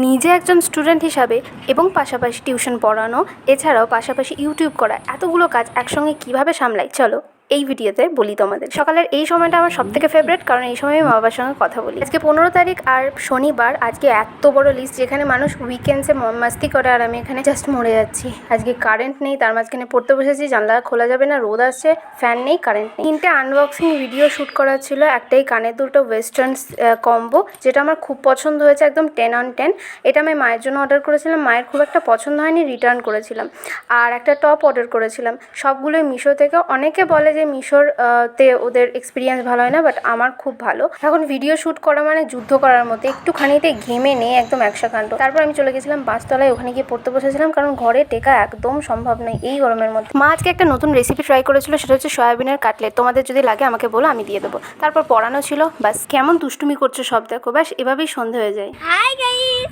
নিজে একজন স্টুডেন্ট হিসাবে এবং পাশাপাশি টিউশন পড়ানো, এছাড়াও পাশাপাশি ইউটিউব করা, এতগুলো কাজ একসঙ্গে কীভাবে সামলাই চলো এই ভিডিওতে বলি তোমাদের। সকালের এই সময়টা আমার সবথেকে ফেভারিট, কারণ এই সময় আমি মা বাবার সঙ্গে কথা বলি। আজকে 15 তারিখ আর শনিবার। আজকে এত বড় লিস্ট, যেখানে মানুষ উইকেন্ডসে মাস্তি করে আর আমি এখানে জাস্ট মরে যাচ্ছি। আজকে কারেন্ট নেই, তার মাঝখানে পড়তে বসেছি, জানলা খোলা যাবে না, রোদ আসছে, ফ্যান নেই, কারেন্ট নেই। 3টে আনবক্সিং ভিডিও শ্যুট করা ছিল। একটাই কানের দুটো ওয়েস্টার্ন কম্বো, যেটা আমার খুব পছন্দ হয়েছে, একদম 10 on 10। এটা আমি মায়ের জন্য অর্ডার করেছিলাম, মায়ের খুব একটা পছন্দ হয়নি, রিটার্ন করেছিলাম। আর একটা টপ অর্ডার করেছিলাম, সবগুলোই মিশো থেকে। অনেকে বলে যে মিশোর তে ওদের এক্সপিরিয়েন্স ভালো হয় না, বাট আমার খুব ভালো। এখন ভিডিও শ্যুট করা মানে যুদ্ধ করার মতো, একটুখানিতে ঘেমে নেই, একদম একশাকাণ্ড। তারপর আমি চলে গেছিলাম বাসতলায়, ওখানে গিয়ে পড়তে বসেছিলাম, কারণ ঘরে টেকা একদম সম্ভব নয় এই গরমের মধ্যে। মা আজকে একটা নতুন রেসিপি ট্রাই করেছিল, সেটা হচ্ছে সয়াবিনের কাটলেট। তোমাদের যদি লাগে আমাকে বলো, আমি দিয়ে দেবো। তারপর পড়ানো ছিল। বাস কেমন দুষ্টুমি করছো সব দেখো, ব্যাস এভাবেই সন্ধে হয়ে যায়। Hi guys,